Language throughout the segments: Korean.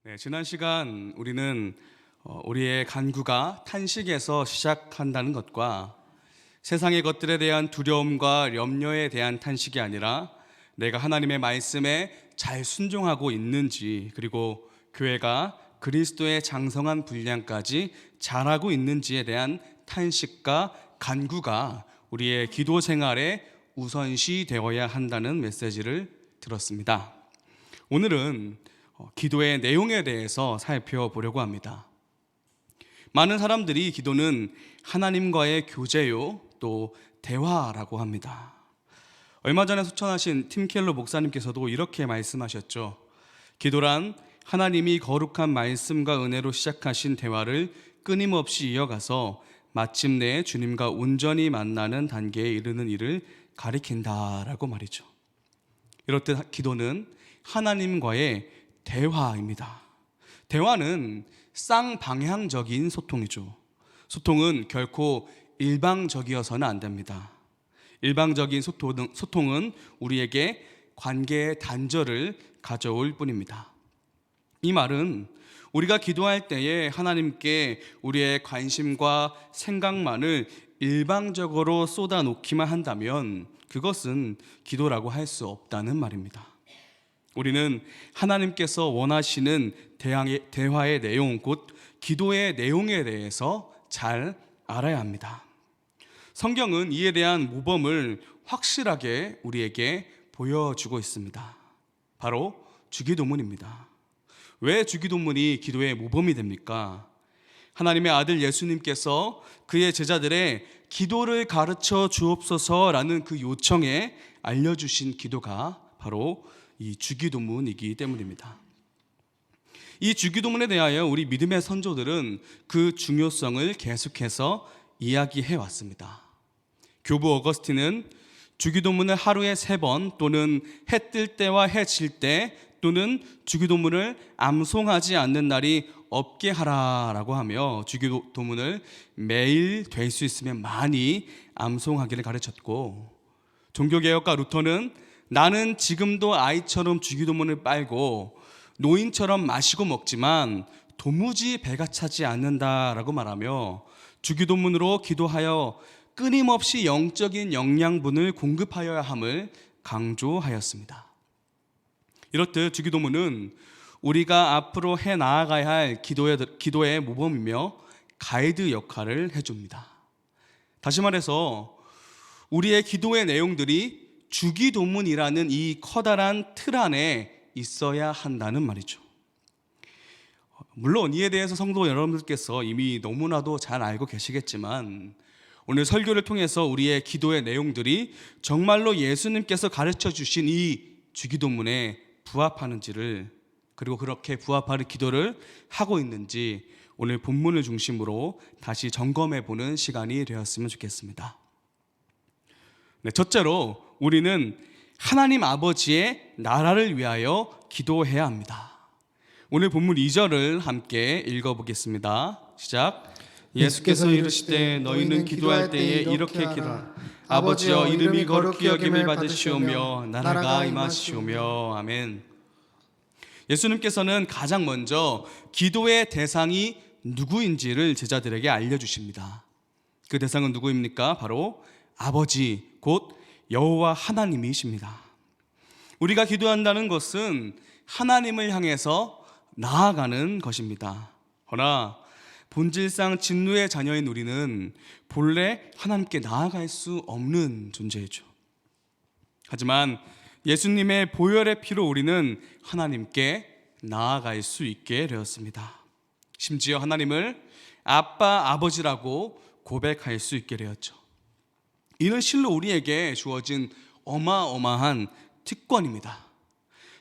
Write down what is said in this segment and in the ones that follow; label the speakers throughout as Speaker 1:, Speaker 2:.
Speaker 1: 네, 지난 시간 우리는 우리의 간구가 탄식에서 시작한다는 것과 세상의 것들에 대한 두려움과 염려에 대한 탄식이 아니라 내가 하나님의 말씀에 잘 순종하고 있는지, 그리고 교회가 그리스도의 장성한 분량까지 잘하고 있는지에 대한 탄식과 간구가 우리의 기도 생활에 우선시 되어야 한다는 메시지를 들었습니다. 오늘은 기도의 내용에 대해서 살펴보려고 합니다. 많은 사람들이 기도는 하나님과의 교제요, 또 대화라고 합니다. 얼마 전에 소천하신 팀 켈러 목사님께서도 이렇게 말씀하셨죠. 기도란 하나님이 거룩한 말씀과 은혜로 시작하신 대화를 끊임없이 이어가서 마침내 주님과 온전히 만나는 단계에 이르는 일을 가리킨다라고 말이죠. 이렇듯 기도는 하나님과의 대화입니다. 대화는 쌍방향적인 소통이죠. 소통은 결코 일방적이어서는 안 됩니다. 일방적인 소통은 우리에게 관계의 단절을 가져올 뿐입니다. 이 말은 우리가 기도할 때에 하나님께 우리의 관심과 생각만을 일방적으로 쏟아놓기만 한다면 그것은 기도라고 할 수 없다는 말입니다. 우리는 하나님께서 원하시는 대화의 내용, 곧 기도의 내용에 대해서 잘 알아야 합니다. 성경은 이에 대한 모범을 확실하게 우리에게 보여주고 있습니다. 바로 주기도문입니다. 왜 주기도문이 기도의 모범이 됩니까? 하나님의 아들 예수님께서 그의 제자들의 기도를 가르쳐 주옵소서라는 그 요청에 알려주신 기도가 바로 이 주기도문이기 때문입니다. 이 주기도문에 대하여 우리 믿음의 선조들은 그 중요성을 계속해서 이야기해 왔습니다. 교부 어거스틴은 주기도문을 하루에 3번 또는 해 뜰 때와 해 질 때 또는 주기도문을 암송하지 않는 날이 없게 하라라고 하며 주기도문을 매일 될 수 있으면 많이 암송하기를 가르쳤고, 종교개혁가 루터는 나는 지금도 아이처럼 주기도문을 빨고 노인처럼 마시고 먹지만 도무지 배가 차지 않는다라고 말하며 주기도문으로 기도하여 끊임없이 영적인 영양분을 공급하여야 함을 강조하였습니다. 이렇듯 주기도문은 우리가 앞으로 해 나아가야 할 기도의 모범이며 가이드 역할을 해줍니다. 다시 말해서 우리의 기도의 내용들이 주기도문이라는 이 커다란 틀 안에 있어야 한다는 말이죠. 물론 이에 대해서 성도 여러분들께서 이미 너무나도 잘 알고 계시겠지만 오늘 설교를 통해서 우리의 기도의 내용들이 정말로 예수님께서 가르쳐 주신 이 주기도문에 부합하는지를, 그리고 그렇게 부합하는 기도를 하고 있는지 오늘 본문을 중심으로 다시 점검해 보는 시간이 되었으면 좋겠습니다. 네, 첫째로 우리는 하나님 아버지의 나라를 위하여 기도해야 합니다. 오늘 본문 2절을 함께 읽어보겠습니다. 시작. 예수께서 이르시되 너희는 기도할 때에 이렇게 기도하라. 아버지여 이름이 거룩히 여김을 받으시오며 나라가 임하시오며. 아멘. 예수님께서는 가장 먼저 기도의 대상이 누구인지를 제자들에게 알려주십니다. 그 대상은 누구입니까? 바로 아버지, 곧 여호와 하나님이십니다. 우리가 기도한다는 것은 하나님을 향해서 나아가는 것입니다. 그러나 본질상 진노의 자녀인 우리는 본래 하나님께 나아갈 수 없는 존재이죠. 하지만 예수님의 보혈의 피로 우리는 하나님께 나아갈 수 있게 되었습니다. 심지어 하나님을 아빠, 아버지라고 고백할 수 있게 되었죠. 이는 실로 우리에게 주어진 어마어마한 특권입니다.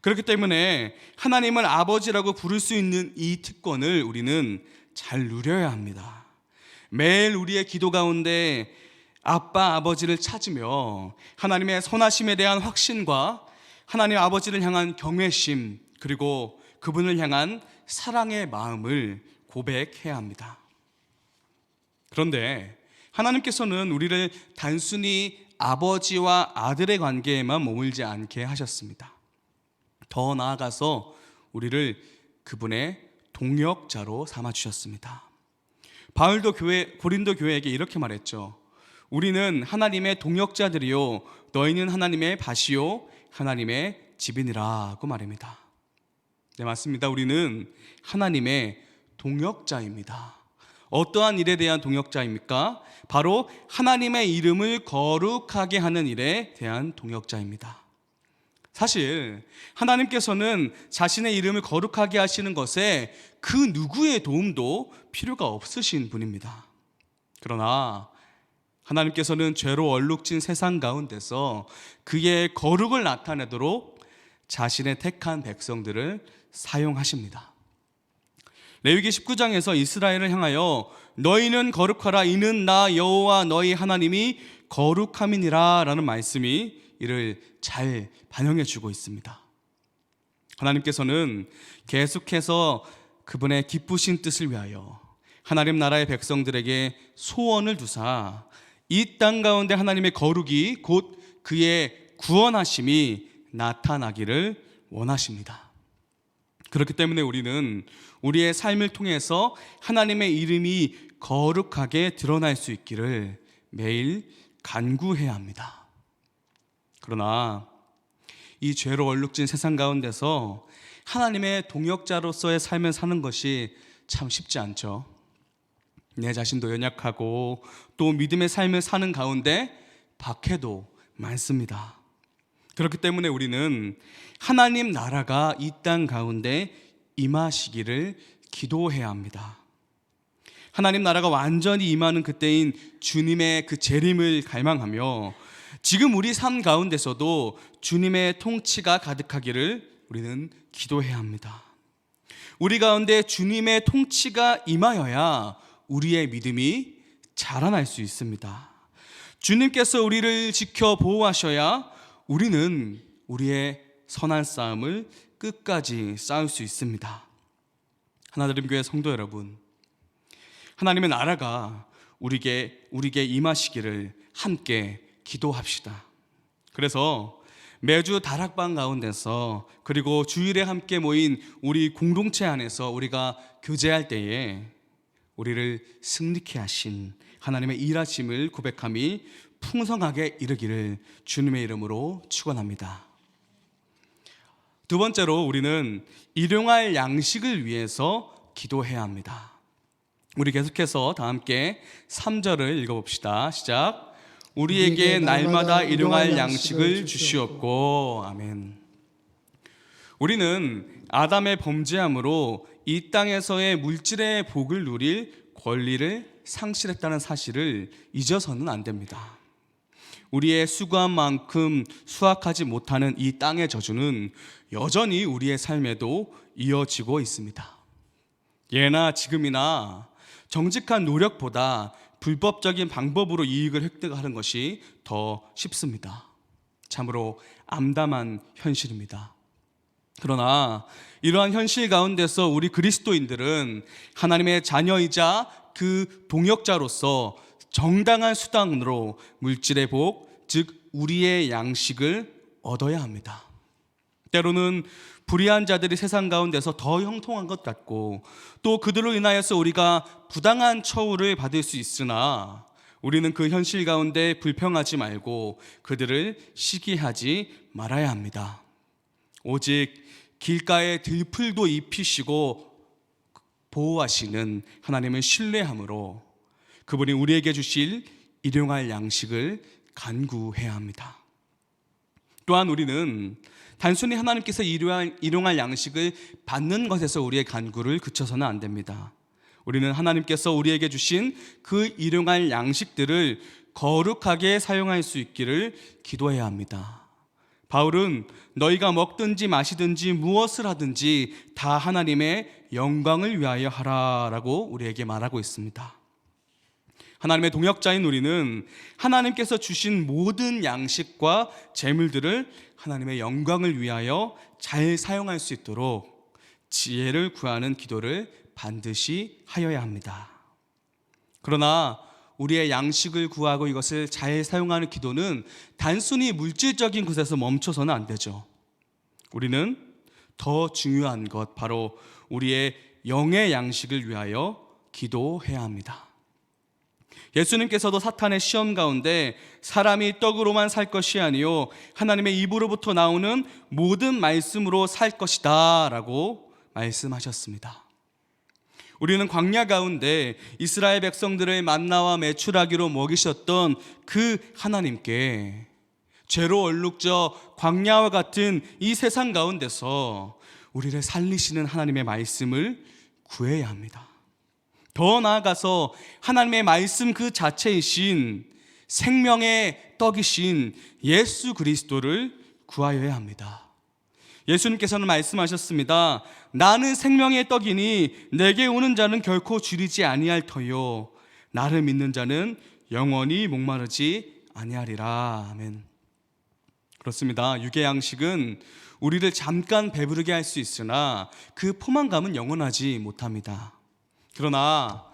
Speaker 1: 그렇기 때문에 하나님을 아버지라고 부를 수 있는 이 특권을 우리는 잘 누려야 합니다. 매일 우리의 기도 가운데 아빠, 아버지를 찾으며 하나님의 선하심에 대한 확신과 하나님 아버지를 향한 경외심, 그리고 그분을 향한 사랑의 마음을 고백해야 합니다. 그런데 하나님께서는 우리를 단순히 아버지와 아들의 관계에만 머물지 않게 하셨습니다. 더 나아가서 우리를 그분의 동역자로 삼아 주셨습니다. 바울도 고린도 교회에게 이렇게 말했죠. 우리는 하나님의 동역자들이요 너희는 하나님의 밭이요 하나님의 집이니라고 말합니다. 네, 맞습니다. 우리는 하나님의 동역자입니다. 어떠한 일에 대한 동역자입니까? 바로 하나님의 이름을 거룩하게 하는 일에 대한 동역자입니다. 사실 하나님께서는 자신의 이름을 거룩하게 하시는 것에 그 누구의 도움도 필요가 없으신 분입니다. 그러나 하나님께서는 죄로 얼룩진 세상 가운데서 그의 거룩을 나타내도록 자신의 택한 백성들을 사용하십니다. 레위기 19장에서 이스라엘을 향하여 너희는 거룩하라 이는 나 여호와 너희 하나님이 거룩함이니라 라는 말씀이 이를 잘 반영해 주고 있습니다. 하나님께서는 계속해서 그분의 기쁘신 뜻을 위하여 하나님 나라의 백성들에게 소원을 두사 이 땅 가운데 하나님의 거룩이 곧 그의 구원하심이 나타나기를 원하십니다. 그렇기 때문에 우리는 우리의 삶을 통해서 하나님의 이름이 거룩하게 드러날 수 있기를 매일 간구해야 합니다. 그러나 이 죄로 얼룩진 세상 가운데서 하나님의 동역자로서의 삶을 사는 것이 참 쉽지 않죠. 내 자신도 연약하고 또 믿음의 삶을 사는 가운데 박해도 많습니다. 그렇기 때문에 우리는 하나님 나라가 이 땅 가운데 임하시기를 기도해야 합니다. 하나님 나라가 완전히 임하는 그때인 주님의 그 재림을 갈망하며 지금 우리 삶 가운데서도 주님의 통치가 가득하기를 우리는 기도해야 합니다. 우리 가운데 주님의 통치가 임하여야 우리의 믿음이 자라날 수 있습니다. 주님께서 우리를 지켜 보호하셔야 우리는 우리의 선한 싸움을 끝까지 싸울 수 있습니다. 하나님 교회 성도 여러분, 하나님의 나라가 우리에게 임하시기를 함께 기도합시다. 그래서 매주 다락방 가운데서 그리고 주일에 함께 모인 우리 공동체 안에서 우리가 교제할 때에 우리를 승리케 하신 하나님의 일하심을 고백함이 풍성하게 이르기를 주님의 이름으로 축원합니다. 두 번째로 우리는 일용할 양식을 위해서 기도해야 합니다. 우리 계속해서 다 함께 3절을 읽어봅시다. 시작. 우리에게 날마다 일용할 양식을 주시옵고. 아멘. 우리는 아담의 범죄함으로 이 땅에서의 물질의 복을 누릴 권리를 상실했다는 사실을 잊어서는 안 됩니다. 우리의 수고한 만큼 수확하지 못하는 이 땅의 저주는 여전히 우리의 삶에도 이어지고 있습니다. 예나 지금이나 정직한 노력보다 불법적인 방법으로 이익을 획득하는 것이 더 쉽습니다. 참으로 암담한 현실입니다. 그러나 이러한 현실 가운데서 우리 그리스도인들은 하나님의 자녀이자 그 동역자로서 정당한 수단으로 물질의 복, 즉 우리의 양식을 얻어야 합니다. 때로는 불의한 자들이 세상 가운데서 더 형통한 것 같고 또 그들로 인하여서 우리가 부당한 처우를 받을 수 있으나 우리는 그 현실 가운데 불평하지 말고 그들을 시기하지 말아야 합니다. 오직 길가에 들풀도 입히시고 보호하시는 하나님을 신뢰함으로 그분이 우리에게 주실 일용할 양식을 간구해야 합니다. 또한 우리는 단순히 하나님께서 일용할 양식을 받는 것에서 우리의 간구를 그쳐서는 안 됩니다. 우리는 하나님께서 우리에게 주신 그 일용할 양식들을 거룩하게 사용할 수 있기를 기도해야 합니다. 바울은 너희가 먹든지 마시든지 무엇을 하든지 다 하나님의 영광을 위하여 하라라고 우리에게 말하고 있습니다. 하나님의 동역자인 우리는 하나님께서 주신 모든 양식과 재물들을 하나님의 영광을 위하여 잘 사용할 수 있도록 지혜를 구하는 기도를 반드시 하여야 합니다. 그러나 우리의 양식을 구하고 이것을 잘 사용하는 기도는 단순히 물질적인 것에서 멈춰서는 안 되죠. 우리는 더 중요한 것, 바로 우리의 영의 양식을 위하여 기도해야 합니다. 예수님께서도 사탄의 시험 가운데 사람이 떡으로만 살 것이 아니요 하나님의 입으로부터 나오는 모든 말씀으로 살 것이다 라고 말씀하셨습니다. 우리는 광야 가운데 이스라엘 백성들을 만나와 메추라기로 먹이셨던 그 하나님께 죄로 얼룩져 광야와 같은 이 세상 가운데서 우리를 살리시는 하나님의 말씀을 구해야 합니다. 더 나아가서 하나님의 말씀 그 자체이신 생명의 떡이신 예수 그리스도를 구하여야 합니다. 예수님께서는 말씀하셨습니다. 나는 생명의 떡이니 내게 오는 자는 결코 줄이지 아니할 터요 나를 믿는 자는 영원히 목마르지 아니하리라. 아멘. 그렇습니다. 육의 양식은 우리를 잠깐 배부르게 할 수 있으나 그 포만감은 영원하지 못합니다. 그러나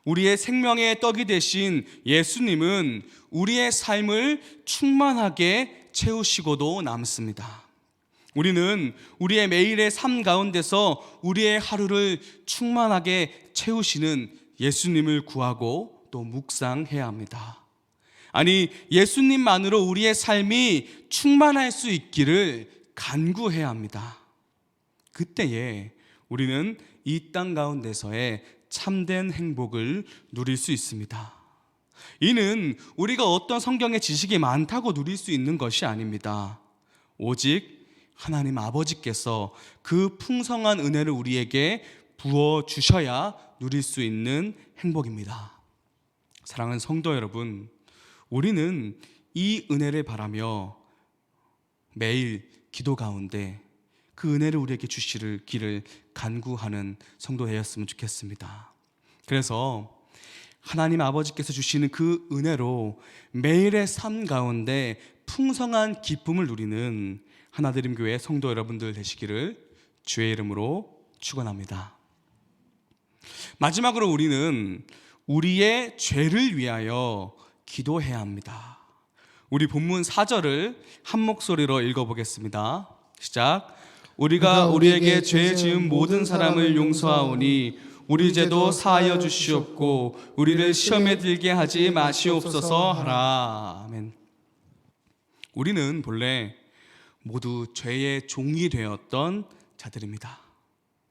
Speaker 1: 우리의 생명의 떡이 되신 예수님은 우리의 삶을 충만하게 채우시고도 남습니다. 우리는 우리의 매일의 삶 가운데서 우리의 하루를 충만하게 채우시는 예수님을 구하고 또 묵상해야 합니다. 아니, 예수님만으로 우리의 삶이 충만할 수 있기를 간구해야 합니다. 그때에 우리는 이 땅 가운데서의 참된 행복을 누릴 수 있습니다. 이는 우리가 어떤 성경의 지식이 많다고 누릴 수 있는 것이 아닙니다. 오직 하나님 아버지께서 그 풍성한 은혜를 우리에게 부어주셔야 누릴 수 있는 행복입니다. 사랑하는 성도 여러분, 우리는 이 은혜를 바라며 매일 기도 가운데 그 은혜를 우리에게 주시기를 간구하는 성도 되었으면 좋겠습니다. 그래서 하나님 아버지께서 주시는 그 은혜로 매일의 삶 가운데 풍성한 기쁨을 누리는 하나드림교회 성도 여러분들 되시기를 주의 이름으로 축원합니다. 마지막으로 우리는 우리의 죄를 위하여 기도해야 합니다. 우리 본문 4절을 한 목소리로 읽어보겠습니다. 시작. 우리가 우리에게 죄 지은 모든 사람을 용서하오니 우리 죄도 사하여 주시옵고 우리를 시험에 들게 하지 마시옵소서 하라. 아멘. 우리는 본래 모두 죄의 종이 되었던 자들입니다.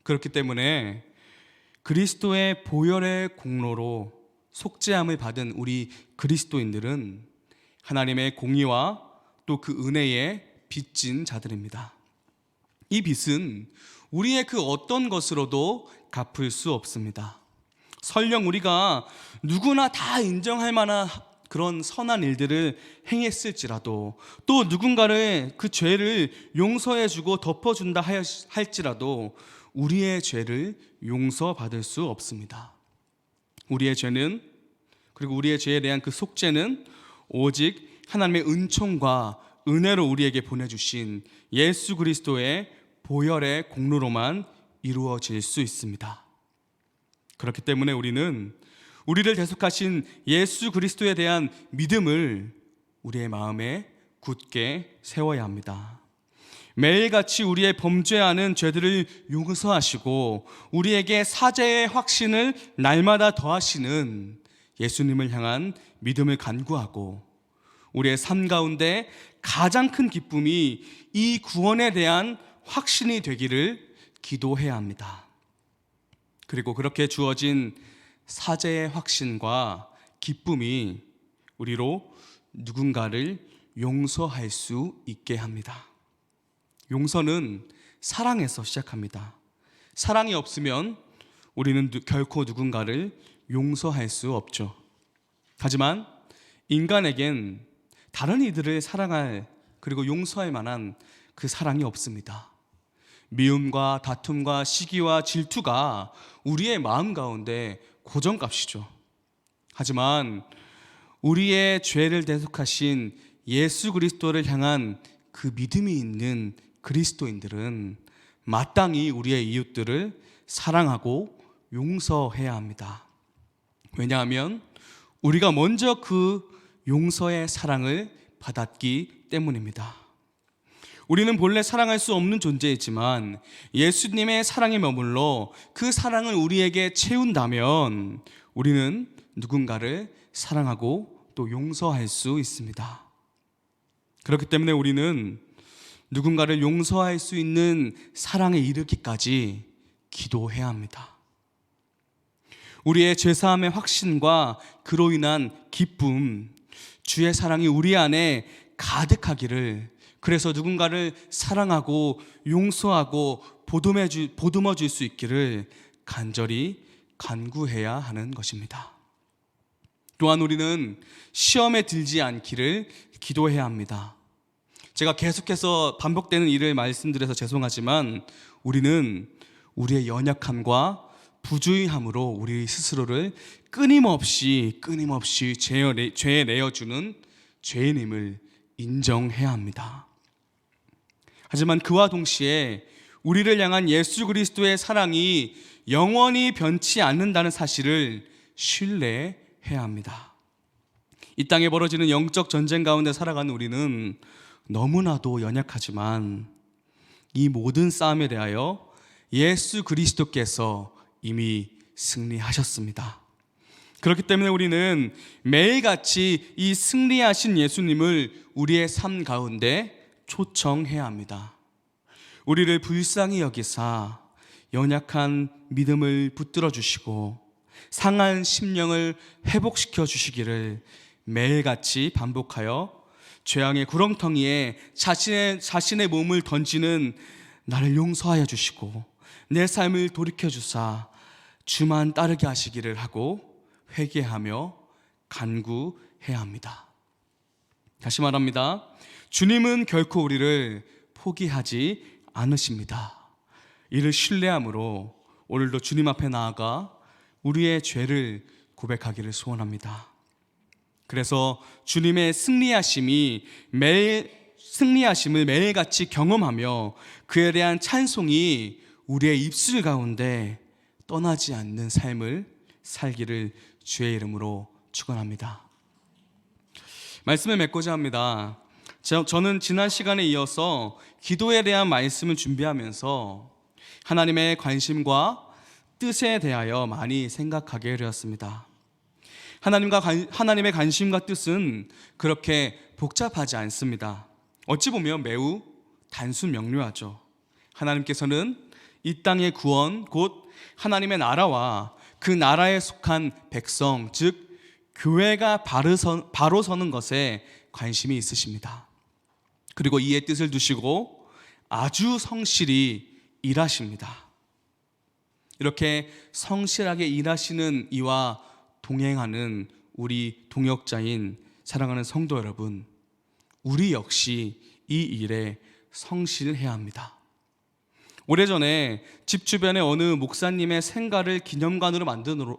Speaker 1: 그렇기 때문에 그리스도의 보혈의 공로로 속죄함을 받은 우리 그리스도인들은 하나님의 공의와 또 그 은혜에 빚진 자들입니다. 이 빚은 우리의 그 어떤 것으로도 갚을 수 없습니다. 설령 우리가 누구나 다 인정할 만한 그런 선한 일들을 행했을지라도, 또 누군가를 그 죄를 용서해주고 덮어준다 할지라도 우리의 죄를 용서받을 수 없습니다. 우리의 죄는, 그리고 우리의 죄에 대한 그 속죄는 오직 하나님의 은총과 은혜로 우리에게 보내주신 예수 그리스도의 보혈의 공로로만 이루어질 수 있습니다. 그렇기 때문에 우리는 우리를 대속하신 예수 그리스도에 대한 믿음을 우리의 마음에 굳게 세워야 합니다. 매일같이 우리의 범죄하는 죄들을 용서하시고 우리에게 사죄의 확신을 날마다 더하시는 예수님을 향한 믿음을 간구하고, 우리의 삶 가운데 가장 큰 기쁨이 이 구원에 대한 확신이 되기를 기도해야 합니다. 그리고 그렇게 주어진 사죄의 확신과 기쁨이 우리로 누군가를 용서할 수 있게 합니다. 용서는 사랑에서 시작합니다. 사랑이 없으면 우리는 결코 누군가를 용서할 수 없죠. 하지만 인간에겐 다른 이들을 사랑할, 그리고 용서할 만한 그 사랑이 없습니다. 미움과 다툼과 시기와 질투가 우리의 마음 가운데 고정값이죠. 하지만 우리의 죄를 대속하신 예수 그리스도를 향한 그 믿음이 있는 그리스도인들은 마땅히 우리의 이웃들을 사랑하고 용서해야 합니다. 왜냐하면 우리가 먼저 그 용서의 사랑을 받았기 때문입니다. 우리는 본래 사랑할 수 없는 존재이지만 예수님의 사랑에 머물러 그 사랑을 우리에게 채운다면 우리는 누군가를 사랑하고 또 용서할 수 있습니다. 그렇기 때문에 우리는 누군가를 용서할 수 있는 사랑에 이르기까지 기도해야 합니다. 우리의 죄사함의 확신과 그로 인한 기쁨, 주의 사랑이 우리 안에 가득하기를, 그래서 누군가를 사랑하고 용서하고 보듬어 줄 수 있기를 간절히 간구해야 하는 것입니다. 또한 우리는 시험에 들지 않기를 기도해야 합니다. 제가 계속해서 반복되는 일을 말씀드려서 죄송하지만 우리는 우리의 연약함과 부주의함으로 우리 스스로를 끊임없이 죄에 내어주는 죄인임을 인정해야 합니다. 하지만 그와 동시에 우리를 향한 예수 그리스도의 사랑이 영원히 변치 않는다는 사실을 신뢰해야 합니다. 이 땅에 벌어지는 영적 전쟁 가운데 살아가는 우리는 너무나도 연약하지만 이 모든 싸움에 대하여 예수 그리스도께서 이미 승리하셨습니다. 그렇기 때문에 우리는 매일같이 이 승리하신 예수님을 우리의 삶 가운데 초청해야 합니다. 우리를 불쌍히 여기사 연약한 믿음을 붙들어 주시고 상한 심령을 회복시켜 주시기를 매일같이 반복하여 죄악의 구렁텅이에 자신의 몸을 던지는 나를 용서하여 주시고 내 삶을 돌이켜 주사 주만 따르게 하시기를 하고 회개하며 간구해야 합니다. 다시 말합니다. 주님은 결코 우리를 포기하지 않으십니다. 이를 신뢰함으로 오늘도 주님 앞에 나아가 우리의 죄를 고백하기를 소원합니다. 그래서 주님의 승리하심을 매일같이 경험하며 그에 대한 찬송이 우리의 입술 가운데 떠나지 않는 삶을 살기를 주의 이름으로 축원합니다. 말씀을 맺고자 합니다. 저는 지난 시간에 이어서 기도에 대한 말씀을 준비하면서 하나님의 관심과 뜻에 대하여 많이 생각하게 되었습니다. 하나님의 관심과 뜻은 그렇게 복잡하지 않습니다. 어찌 보면 매우 단순 명료하죠. 하나님께서는 이 땅의 구원, 곧 하나님의 나라와 그 나라에 속한 백성, 즉 교회가 바로 서는 것에 관심이 있으십니다. 그리고 이에 뜻을 두시고 아주 성실히 일하십니다. 이렇게 성실하게 일하시는 이와 동행하는 우리 동역자인 사랑하는 성도 여러분, 우리 역시 이 일에 성실해야 합니다. 오래전에 집 주변에 어느 목사님의 생가를 기념관으로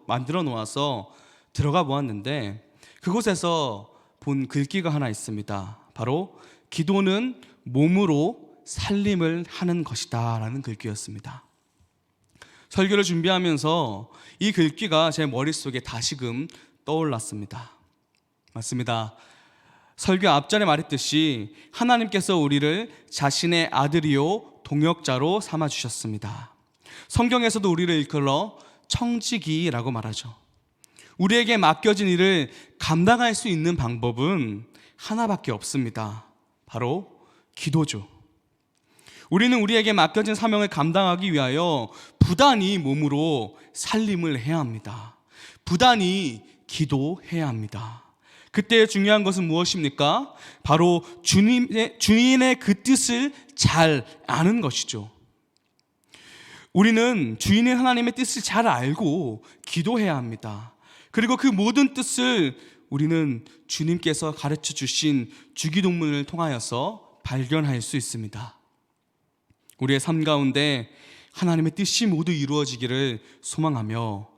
Speaker 1: 만들어 놓아서 들어가 보았는데 그곳에서 본 글귀가 하나 있습니다. 바로 기도는 몸으로 살림을 하는 것이다 라는 글귀였습니다. 설교를 준비하면서 이 글귀가 제 머릿속에 다시금 떠올랐습니다. 맞습니다. 설교 앞전에 말했듯이 하나님께서 우리를 자신의 아들이요 동역자로 삼아주셨습니다. 성경에서도 우리를 일컬어 청지기라고 말하죠. 우리에게 맡겨진 일을 감당할 수 있는 방법은 하나밖에 없습니다. 바로 기도죠. 우리는 우리에게 맡겨진 사명을 감당하기 위하여 부단히 몸으로 살림을 해야 합니다. 부단히 기도해야 합니다. 그때 중요한 것은 무엇입니까? 바로 주인의 그 뜻을 잘 아는 것이죠. 우리는 주인인 하나님의 뜻을 잘 알고 기도해야 합니다. 그리고 그 모든 뜻을 우리는 주님께서 가르쳐 주신 주기도문을 통하여서 발견할 수 있습니다. 우리의 삶 가운데 하나님의 뜻이 모두 이루어지기를 소망하며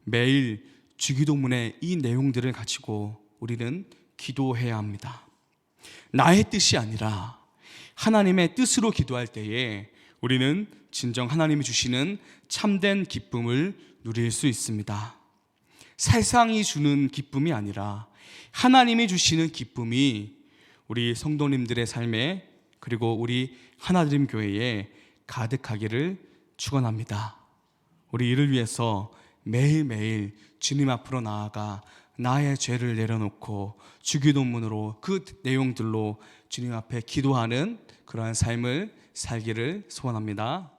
Speaker 1: 매일 주기도문의 이 내용들을 가지고 우리는 기도해야 합니다. 나의 뜻이 아니라 하나님의 뜻으로 기도할 때에 우리는 진정 하나님이 주시는 참된 기쁨을 누릴 수 있습니다. 세상이 주는 기쁨이 아니라 하나님이 주시는 기쁨이 우리 성도님들의 삶에 그리고 우리 하나님 교회에 가득하기를 축원합니다. 우리 이를 위해서 매일매일 주님 앞으로 나아가 나의 죄를 내려놓고 주기도문으로 그 내용들로 주님 앞에 기도하는 그러한 삶을 살기를 소원합니다.